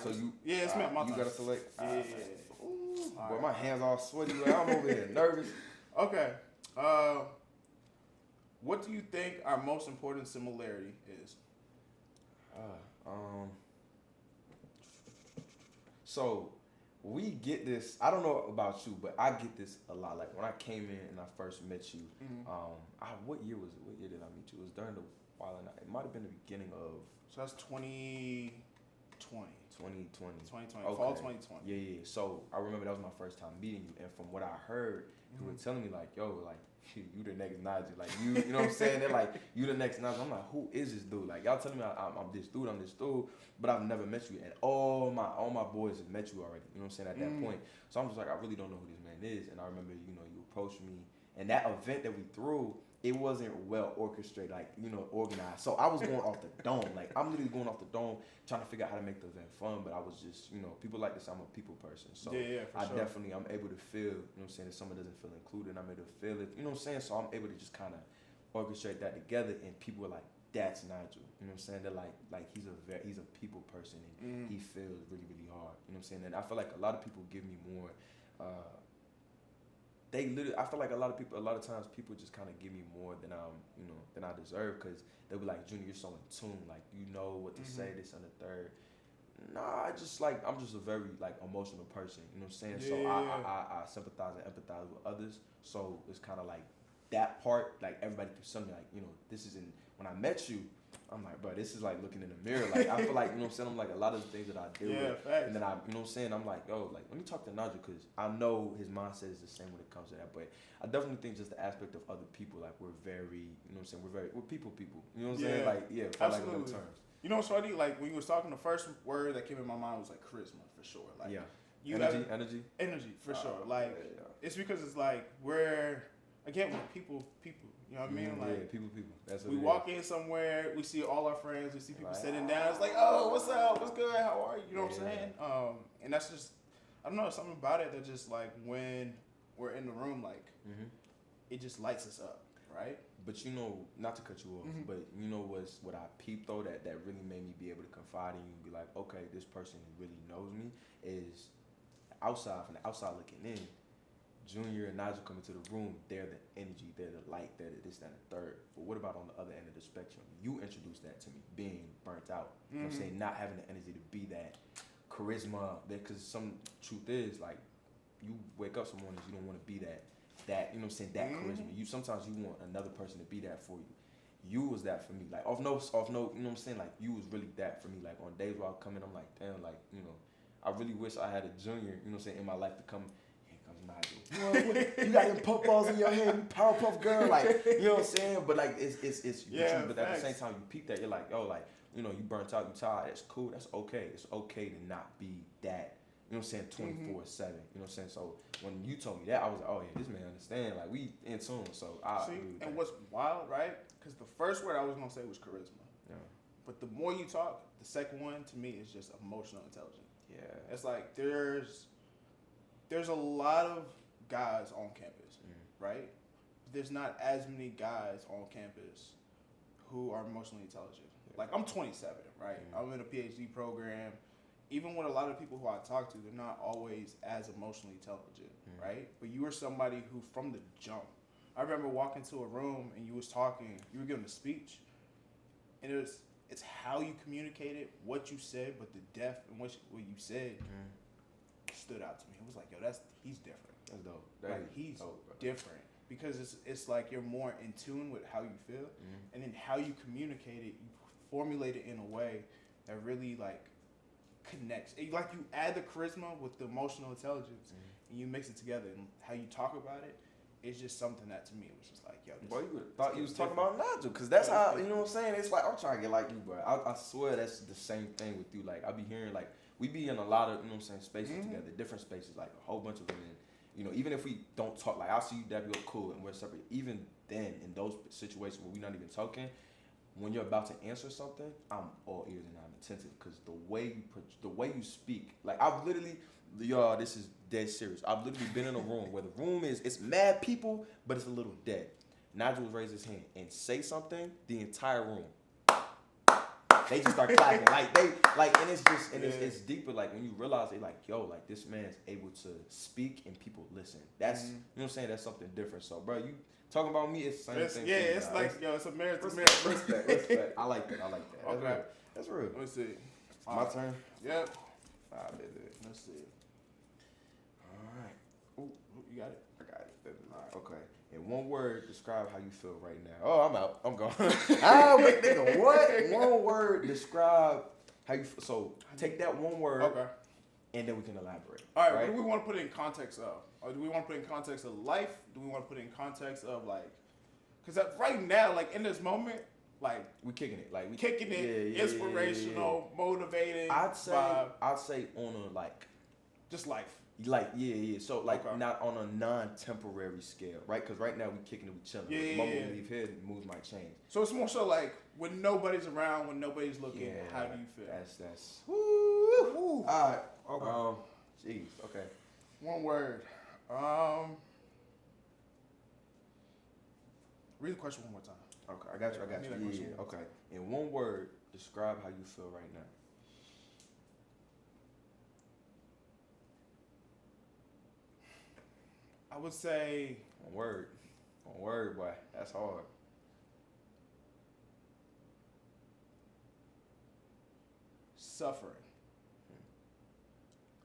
right. So you, yeah, it's my time. You gotta select. Yeah. Ooh, boy, Right. my hands all sweaty. Like, I'm over here nervous. Okay. What do you think our most important similarity is? So we get this. I don't know about you, but I get this a lot. Like when I came in and I first met you. What year was it? What year did I meet you? It was during the while and it might have been the beginning of. So that's 2020. 2020. 2020. Okay. Fall 2020. Yeah. So I remember that was my first time meeting you, and from what I heard, you were telling me like, yo, like you the next Nigel, like you know what I'm saying? They're like, you the next Nigel. I'm like, who is this dude? Like y'all telling me I'm this dude, but I've never met you, and all my boys have met you already. You know what I'm saying? At that point, so I'm just like, I really don't know who this man is, and I remember, you approached me, and that event that we threw. It wasn't well orchestrated, like, organized. So I was going off the dome. Like, I'm literally going off the dome, trying to figure out how to make the event fun. But I was just, people like this. I'm a people person. So I'm able to feel, I'm saying, if someone doesn't feel included, I'm able to feel it. You know what I'm saying? So I'm able to just kind of orchestrate that together. And people are like, that's Nigel. You know what I'm saying? They're like he's a people person. And he feels really, really hard. You know what I'm saying? And I feel like a lot of people give me more, I feel like a lot of times people just kind of give me more than than I deserve, because they'll be like, Junior, you're so in tune, like you know what to say, this and the third. Nah, I'm just a very like emotional person, you know what I'm saying? I sympathize and empathize with others, so it's kind of like that part, like everybody keeps something like, this isn't, when I met you, I'm like, bro, this is like looking in the mirror. Like, I feel like, you know what I'm saying? I'm like, a lot of the things that I deal with. Facts. And then you know what I'm saying? I'm like, yo, like, let me talk to Nigel, because I know his mindset is the same when it comes to that. But I definitely think just the aspect of other people, like, we're very, you know what I'm saying? We're people. You know what I'm saying? Like, like in them terms. You know what's funny? Like, when you was talking, the first word that came in my mind was like charisma, for sure. Like, energy, for sure. Like, it's because it's like, we're people. You know what I mean? Like, people. That's what we walk in somewhere, we see all our friends, we see people sitting down. It's like, oh, what's up? What's good? How are you? You know what I'm saying? And that's just, I don't know, something about it that just like when we're in the room, like it just lights us up, right? But not to cut you off, but what I peeped though that really made me be able to confide in you and be like, okay, this person really knows me, is from the outside looking in. Junior and Nigel come into the room, they're the energy, they're the light, they're the this, that, and the third. But what about on the other end of the spectrum? You introduced that to me, being burnt out. You know what I'm saying? Not having the energy to be that charisma, because some truth is, like, you wake up some mornings, you don't want to be that, you know what I'm saying, that charisma. Sometimes you want another person to be that for you. You was that for me. Like, off no, you know what I'm saying? Like, you was really that for me. Like, on days where I come in, I'm like, damn, like, I really wish I had a Junior, you know what I'm saying, in my life to come. You got them puffballs in your head, you Powerpuff Girl, like, you know what I'm saying? But like, it's but at the same time, you peep that, you're like, yo, like, you burnt out, you tired, that's cool, that's okay. It's okay to not be that, you know what I'm saying, 24/7, you know what I'm saying? So when you told me that, I was like, oh yeah, this man understand, like, we in tune, so I agree with that. And what's wild, right? Because the first word I was gonna say was charisma. Yeah. But the more you talk, the second one to me is just emotional intelligence. Yeah. It's like there's a lot of guys on campus, right? There's not as many guys on campus who are emotionally intelligent. Like, I'm 27, right? I'm in a PhD program. Even with a lot of people who I talk to, they're not always as emotionally intelligent, right? But you were somebody who, from the jump, I remember walking to a room and you was talking, you were giving a speech, and it's how you communicated, what you said, but the depth in what you said stood out to me. It was like, yo, he's different. That's dope. He's different, because it's like you're more in tune with how you feel, and then how you communicate it, you formulate it in a way that really like connects. Like, you add the charisma with the emotional intelligence, and you mix it together, and how you talk about it, it's just something that to me it was just like, yo, boy, you thought you was talking about Nigel, because that's how, you know what I'm saying? It's like, I'm trying to get like you, bro. I swear that's the same thing with you. Like, I be hearing, like, we be in a lot of, you know what I'm saying, spaces together, different spaces, like a whole bunch of women. Even if we don't talk, like, I'll see you, Debbie, you're cool, and we're separate. Even then, in those situations where we're not even talking, when you're about to answer something, I'm all ears and I'm attentive, because the way you speak, like, I've literally, y'all, this is dead serious. I've literally been in a room where the room it's mad people, but it's a little dead. Nigel will raise his hand and say something, the entire room. they just start clapping. Like they like, and it's just and it's deeper. Like when you realize they like, yo, like this man's able to speak and people listen. That's you know what I'm saying. That's something different. So, bro, you talking about me? It's the same thing. Yeah, it's like yo, it's a merit to respect, respect. I like that. Okay, that's real. Let's see. My turn. Yep. Let's see. All right. Ooh, you got it. I got it. All right. Okay. In one word, describe how you feel right now. Oh, I'm out. I'm gone. Wait, nigga, what? One word, describe how you feel. So take that one word. Okay. And then we can elaborate. All right. What do we want to put in context of? Or do we want to put in context of life? Do we want to put in context of like? Because right now, like in this moment, like we kicking it. Like we kicking it. Inspirational, motivating. I'd say on a like. Just life. Like so like not on a non-temporary scale, right? Because right now we kicking it, we chilling. The moment we leave here, moves might change. So it's more so like when nobody's around, when nobody's looking. How do you feel? That's. Woo. All right. Okay. Jeez. Okay. One word. Read the question one more time. Okay, I got you. Yeah. Okay. In one word, describe how you feel right now. I would say One word, boy. That's hard. Suffering.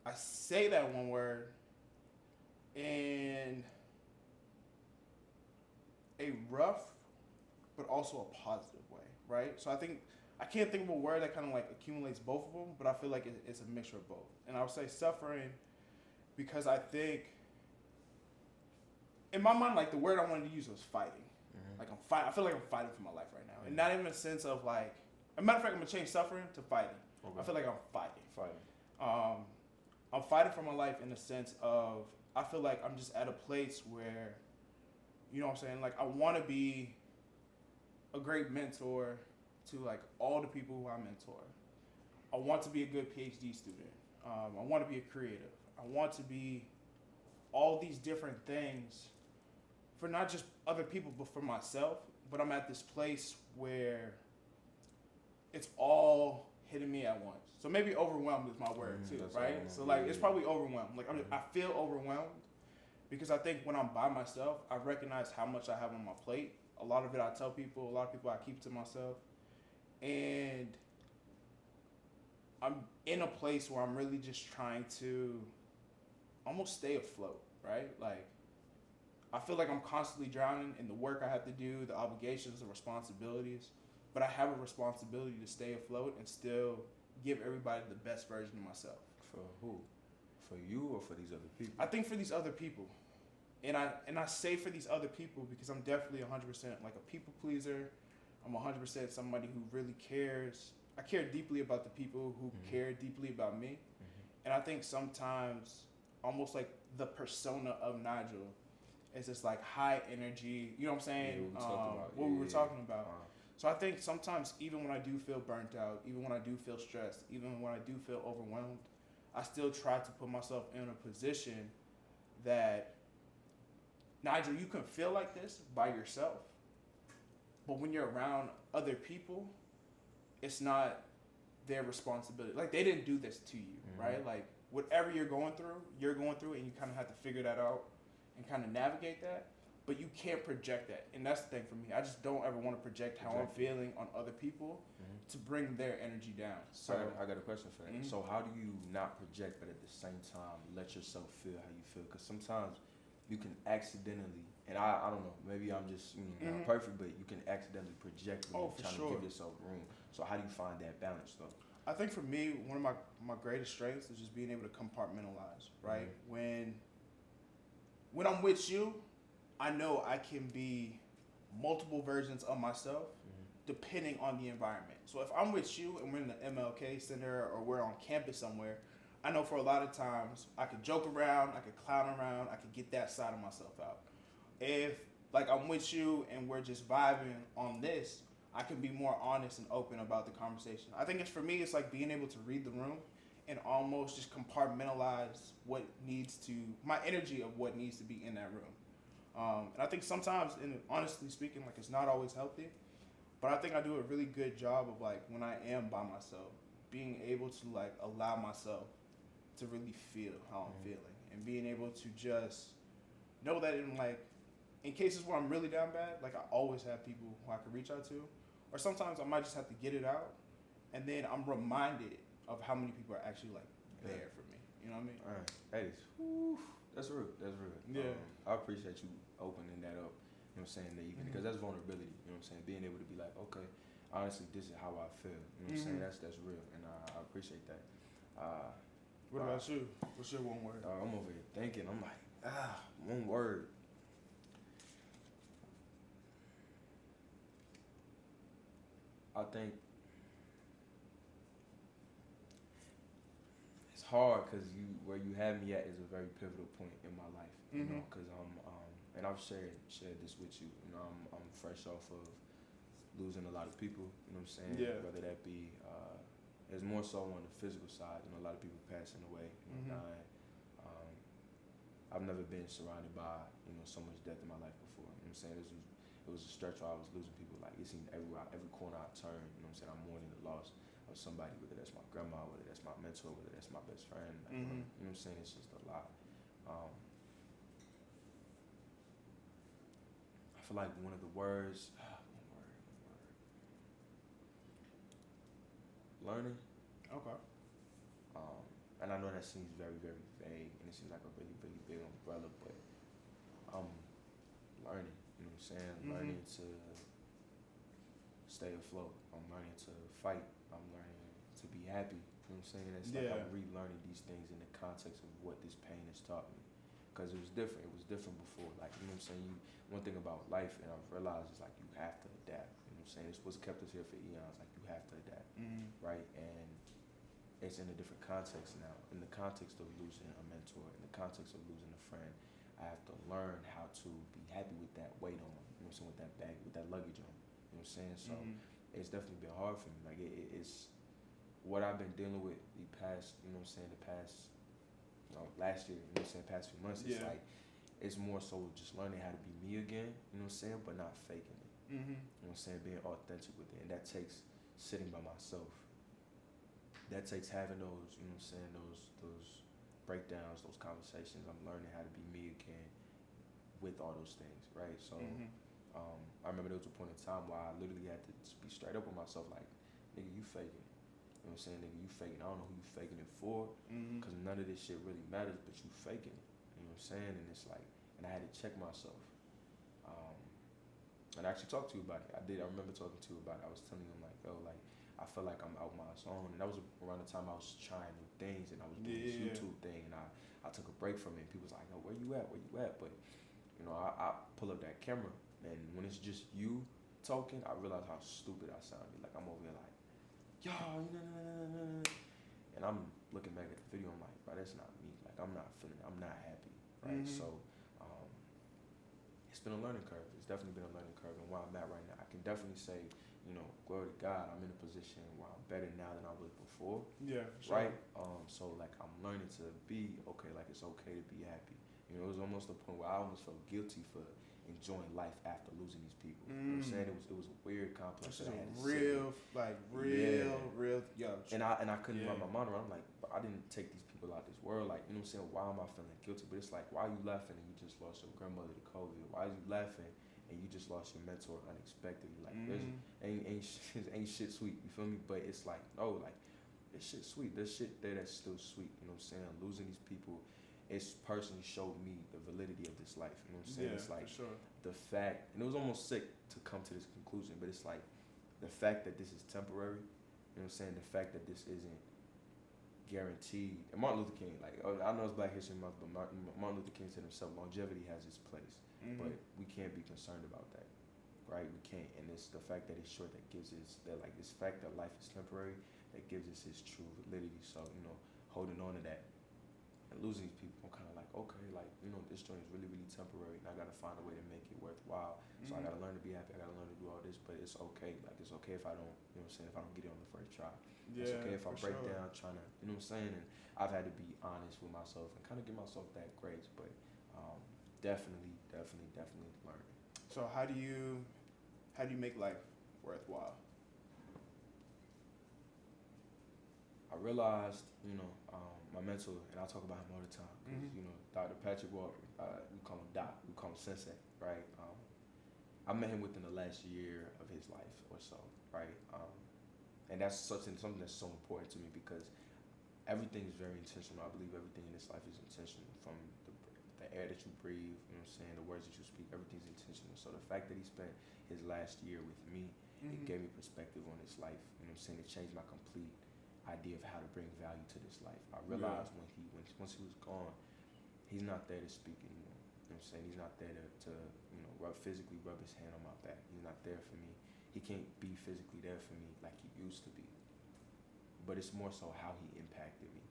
I say that one word in a rough but also a positive way, right? So I can't think of a word that kind of like accumulates both of them, but I feel like it's a mixture of both. And I would say suffering because I think in my mind, like the word I wanted to use was fighting. Mm-hmm. Like I feel like I'm fighting for my life right now, and not even in a sense of like. As a matter of fact, I'm gonna change suffering to fighting. Okay. I feel like I'm fighting. I'm fighting for my life in the sense of I feel like I'm just at a place where, you know what I'm saying? Like I want to be a great mentor to like all the people who I mentor. I want to be a good PhD student. I want to be a creative. I want to be all these different things for not just other people, but for myself. But I'm at this place where it's all hitting me at once. So maybe overwhelmed is my word too, right? So like it's probably overwhelmed. Like I feel overwhelmed because I think when I'm by myself, I recognize how much I have on my plate. A lot of it I tell people, a lot of people I keep to myself. And I'm in a place where I'm really just trying to almost stay afloat, right? Like I feel like I'm constantly drowning in the work I have to do, the obligations, the responsibilities. But I have a responsibility to stay afloat and still give everybody the best version of myself. For who? For you or for these other people? I think for these other people. And I say for these other people because I'm definitely 100% like a people pleaser. I'm 100% somebody who really cares. I care deeply about the people who care deeply about me. Mm-hmm. And I think sometimes almost like the persona of Nigel is just like high energy, you know what I'm saying? What we were talking about. So I think sometimes even when I do feel burnt out, even when I do feel stressed, even when I do feel overwhelmed, I still try to put myself in a position that, Nigel, you can feel like this by yourself, but when you're around other people, it's not their responsibility. Like they didn't do this to you, right? Like whatever you're going through, and you kind of have to figure that out and kind of navigate that. But you can't project that. And that's the thing for me. I just don't ever want to project how I'm feeling on other people to bring their energy down. So I got a question for that. Mm-hmm. So how do you not project but at the same time let yourself feel how you feel? Because sometimes you can accidentally, and I don't know, maybe I'm just not perfect, but you can accidentally project when you're trying to give yourself room. So how do you find that balance though? I think for me, one of my greatest strengths is just being able to compartmentalize, right? Mm-hmm. When I'm with you, I know I can be multiple versions of myself depending on the environment. So if I'm with you and we're in the MLK Center or we're on campus somewhere, I know for a lot of times I could joke around, I could clown around, I could get that side of myself out. If like I'm with you and we're just vibing on this, I can be more honest and open about the conversation. I think for me, it's like being able to read the room and almost just compartmentalize my energy of what needs to be in that room. And I think sometimes, and honestly speaking, like it's not always healthy, But I think I do a really good job of like when I am by myself, being able to like allow myself to really feel how I'm feeling, and being able to just know that in cases where I'm really down bad, like I always have people who I can reach out to, or sometimes I might just have to get it out, and then I'm reminded of how many people are actually like there for me. You know what I mean? All right. That is, whew, that's real. That's real. Yeah. I appreciate you opening that up. You know what I'm saying? Because that's vulnerability. You know what I'm saying? Being able to be like, okay, honestly, this is how I feel. You know what I'm saying? That's real, and I appreciate that. What about you? What's your one word? I'm over here thinking. I'm like, one word. I think it's hard because where you have me at is a very pivotal point in my life. You know, because and I've shared this with you. You know, I'm fresh off of losing a lot of people. You know what I'm saying? Yeah. Whether that be it's more so on the physical side. You know, a lot of people passing away, dying. I've never been surrounded by so much death in my life before. You know what I'm saying? It was a stretch where I was losing people. Like it seemed everywhere, every corner I turned. You know what I'm saying? I'm mourning the loss of somebody, whether that's my grandma, whether that's my mentor, whether that's my best friend. Like, you know what I'm saying? It's just a lot. I feel like one of the words, learning. Okay. And I know that seems very, very vague, and it seems like a really, really big umbrella, but I'm learning. You know what I'm saying? Learning to stay afloat. I'm learning to fight. I'm learning to be happy. You know what I'm saying? It's like I'm relearning these things in the context of what this pain has taught me. Because it was different. It was different before. Like, you know what I'm saying? One thing about life, and I've realized, is like you have to adapt. You know what I'm saying? It's what's kept us here for eons. Like, you have to adapt. Right? And it's in a different context now. In the context of losing a mentor, in the context of losing a friend, I have to learn how to be happy with that weight on. You know what I'm saying? With that bag, with that luggage on. You know what I'm saying? So it's definitely been hard for me. Like it's what I've been dealing with the past, you know what I'm saying, the past, last year, you know what I'm saying, past few months. It's like, it's more so just learning how to be me again, you know what I'm saying, but not faking it. You know what I'm saying, being authentic with it. And that takes sitting by myself. That takes having those, you know what I'm saying, those breakdowns, those conversations. I'm learning how to be me again with all those things, right? So I remember there was a point in time where I literally had to just be straight up with myself, like, nigga, you faking it. You know what I'm saying, nigga, you faking it. I don't know who you faking it for, because none of this shit really matters, but you faking it. You know what I'm saying? And it's like, and I had to check myself. And I actually talked to you about it. I remember talking to you about it. I was telling you, like, oh, like, I feel like I'm out my zone. And that was around the time I was trying new things, and I was doing this YouTube thing, and I took a break from it. And people was like, oh, where you at? Where you at? But, I pull up that camera, and when it's just you talking, I realize how stupid I sounded. Like, I'm over here like, yo, and I'm looking back at the video, I'm like, bro, that's not me. Like, I'm not feeling it. I'm not happy, right? So, it's been a learning curve. It's definitely been a learning curve. And where I'm at right now, I can definitely say, glory to God, I'm in a position where I'm better now than I was before. Yeah, sure. Right? So, like, I'm learning to be okay. Like, it's okay to be happy. It was almost a point where I almost felt guilty for enjoying life after losing these people. You know what I'm saying? It was a weird complex. It's real, yo. And I couldn't wrap my mind around. I'm like, but I didn't take these people out this world. Like, you know what I'm saying? Why am I feeling guilty? But it's like, why are you laughing and you just lost your grandmother to COVID? Why are you laughing and you just lost your mentor unexpectedly? Like, ain't shit sweet. You feel me? But it's like, no, like, this shit sweet. There's shit there that's still sweet. You know what I'm saying? Losing these people, it's personally showed me the validity of this life. You know what I'm saying? Yeah, it's like for sure. The fact, and it was almost sick to come to this conclusion, but it's like the fact that this is temporary. You know what I'm saying? The fact that this isn't guaranteed. And Martin Luther King, like, I know it's Black History Month, but Martin Luther King said himself, longevity has its place, but we can't be concerned about that, right? We can't. And it's the fact that it's short that gives us that, like, this fact that life is temporary, that gives us its true validity. So, holding on to that and losing these people, I'm kind of like, okay, like, this joint is really, really temporary, and I got to find a way to make it worthwhile. So I got to learn to be happy. I got to learn to do all this, but it's okay. Like, it's okay if I don't, you know what I'm saying, if I don't get it on the first try. It's okay if I break down trying to, you know what I'm saying? And I've had to be honest with myself and kind of give myself that grace, but definitely learning. So how do you make life worthwhile? I realized, my mentor, and I talk about him all the time, because, Dr. Patrick Walker, we call him Doc, we call him Sensei, right? I met him within the last year of his life or so, right? And that's something that's so important to me, because everything is very intentional. I believe everything in this life is intentional, from the air that you breathe, the words that you speak, everything's intentional. So the fact that he spent his last year with me, it gave me perspective on this life, it changed my complete idea of how to bring value to this life. I realized once he was gone, he's not there to speak anymore. He's not there to physically rub his hand on my back. He's not there for me. He can't be physically there for me like he used to be. But it's more so how he impacted me,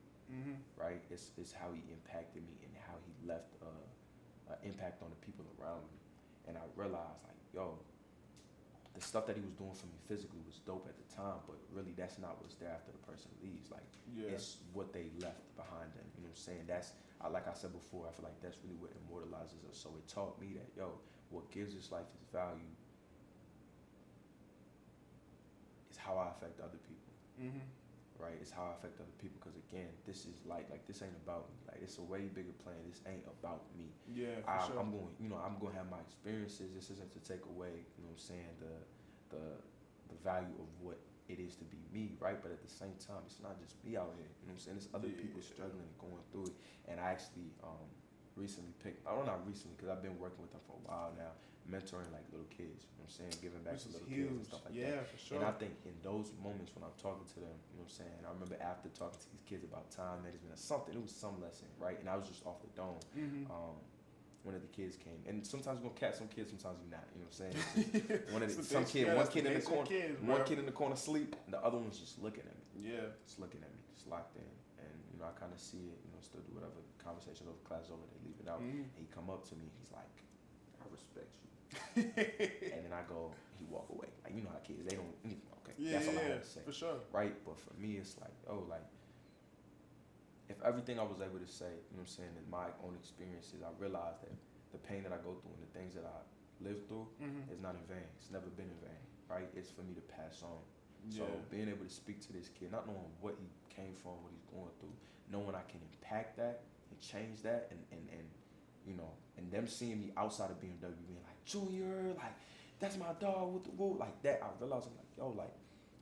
right? It's how he impacted me and how he left an impact on the people around me. And I realized, like, yo, the stuff that he was doing for me physically was dope at the time, but really that's not what's there after the person leaves. Like, it's what they left behind them. You know what I'm saying? That's, like I said before, I feel like that's really what immortalizes us. So it taught me that, yo, what gives this life its value is how I affect other people. Right? It's how I affect other people, because again, this is like this ain't about me. Like, it's a way bigger plan. This ain't about me. Yeah, sure. I'm going to have my experiences. This isn't to take away, the value of what it is to be me, right? But at the same time, it's not just me out here. There's other people struggling and going through it. And I actually recently not recently, because I've been working with them for a while now, mentoring like little kids, giving back to little kids and stuff like that. Yeah, for sure. And I think in those moments when I'm talking to them, I remember after talking to these kids about time management or something, it was some lesson, right? And I was just off the dome. One of the kids came, and sometimes you're gonna catch some kids, sometimes you're not. You know what I'm saying? One kid in the corner sleep, and the other one's just looking at me. Yeah, just looking at me, just locked in. And I kind of see it. Still do whatever conversation over class over, they leave it out. And he come up to me, he's like, "I respect you." And then I go, he walk away. Like, how kids, they don't. Okay, that's all I have to say. For sure. Right, but for me, it's like, if everything I was able to say, in my own experiences, I realized that the pain that I go through and the things that I live through is not in vain. It's never been in vain, right? It's for me to pass on. So being able to speak to this kid, not knowing what he came from, what he's going through, knowing I can impact that and change that, and them seeing me outside of BMW being like, "Junior, like, that's my dog with the woo," like that, I realized, I'm like, yo, like,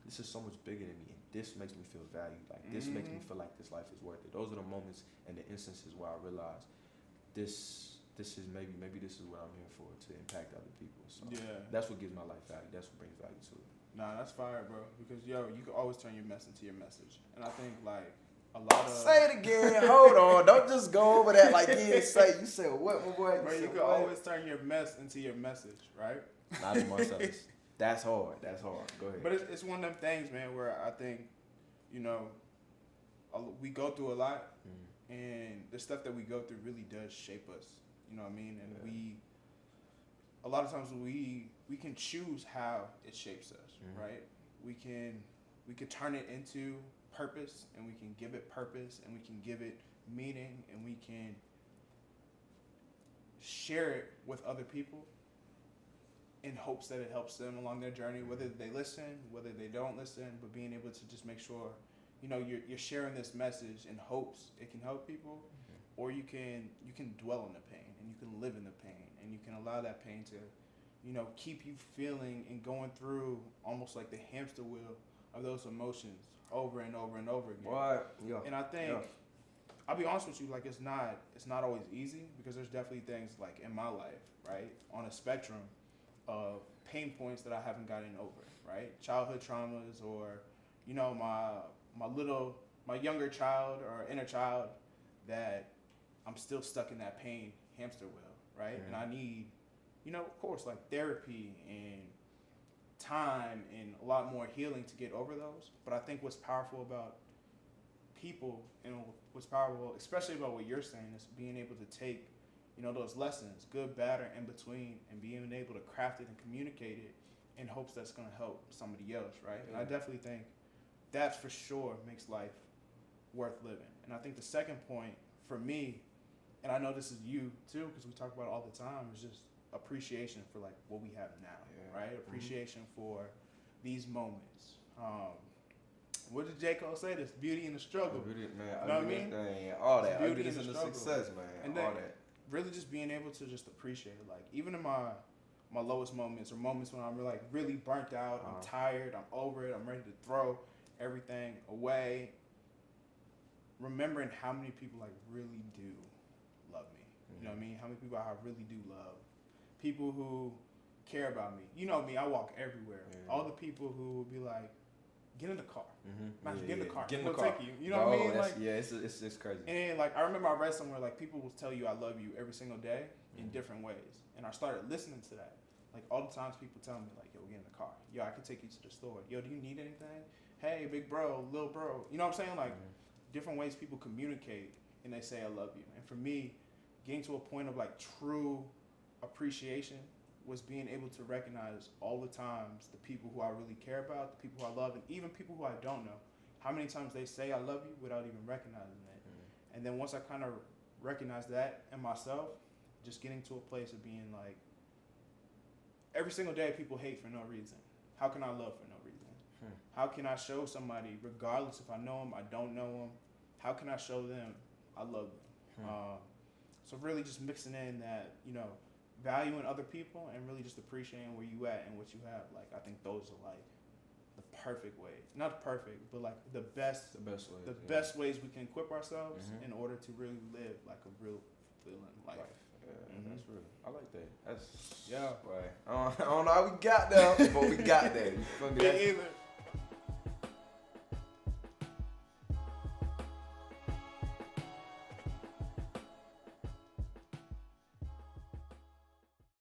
this is so much bigger than me, and this makes me feel valued. Like, this makes me feel like this life is worth it. Those are the moments and the instances where I realize this is maybe this is what I'm here for, to impact other people. So that's what gives my life value. That's what brings value to it. Nah, that's fire, bro. Because you can always turn your mess into your message, and I think like a lot of say it again. Hold on, don't just go over that like you said what, my boy? Bro, you can always turn your mess into your message, right? Nigel Marcellus. That's hard. Go ahead. But it's one of them things, man, where I think, we go through a lot, and the stuff that we go through really does shape us. You know what I mean? And a lot of times we can choose how it shapes us, right? We can turn it into purpose, and we can give it purpose, and we can give it meaning, and we can share it with other people in hopes that it helps them along their journey, whether they listen, whether they don't listen, but being able to just make sure, you're sharing this message in hopes it can help people, or you can dwell in the pain, and you can live in the pain, and you can allow that pain to, keep you feeling and going through almost like the hamster wheel of those emotions over and over and over again. What? Yeah. And I think, I'll be honest with you, like, it's not always easy, because there's definitely things like in my life, right, on a spectrum of pain points that I haven't gotten over, right? Childhood traumas, or, my younger child or inner child that I'm still stuck in that pain hamster wheel, right? And I need, of course, like therapy and time and a lot more healing to get over those. But I think what's powerful about people, and what's powerful, especially about what you're saying, is being able to take, those lessons, good, bad, or in between, and being able to craft it and communicate it in hopes that's going to help somebody else, right? And I definitely think that for sure makes life worth living. And I think the second point for me, and I know this is you too, because we talk about it all the time, is just appreciation for like what we have now, right? Appreciation for these moments. What did J. Cole say? This beauty in the struggle. Beauty, man. You know what I mean? Thing, all that. Beauty Ugliness in in the the struggle. success, man. And all then that. really just being able to just appreciate it. Like even in my lowest moments or moments when I'm like really burnt out, I'm tired, I'm over it, I'm ready to throw everything away. Remembering how many people like really do love me. You know what I mean? How many people I really do love. People who care about me. You know me, I walk everywhere. Yeah. All the people who will be like, get in the car. Get in the car. Get in the We'll car. take you. You know what I mean? Like, yeah, it's crazy. and like I remember I read somewhere like people will tell you I love you every single day in different ways. And I started listening to that. Like all the times people tell me like, yo, get in the car. Yo, I can take you to the store. Yo, do you need anything? Hey, big bro, little bro. You know what I'm saying? Like different ways people communicate and they say I love you. And for me, getting to a point of like true appreciation was being able to recognize all the times the people who I really care about, the people who I love, and even people who I don't know. How many times they say I love you without even recognizing it. And then once I kind of recognized that in myself, just getting to a place of being like, every single day people hate for no reason. How can I love for no reason? How can I show somebody, regardless if I know them, I don't know them, how can I show them I love them? So really just mixing in that, you know, valuing other people and really just appreciating where you at and what you have. Like I think those are like the perfect ways, not perfect, but like the best ways. Best ways we can equip ourselves in order to really live like a real fulfilling life. Yeah, that's real. I like that. That's yeah. Right. I don't know how we got there, but we got there. You feel me? Me either.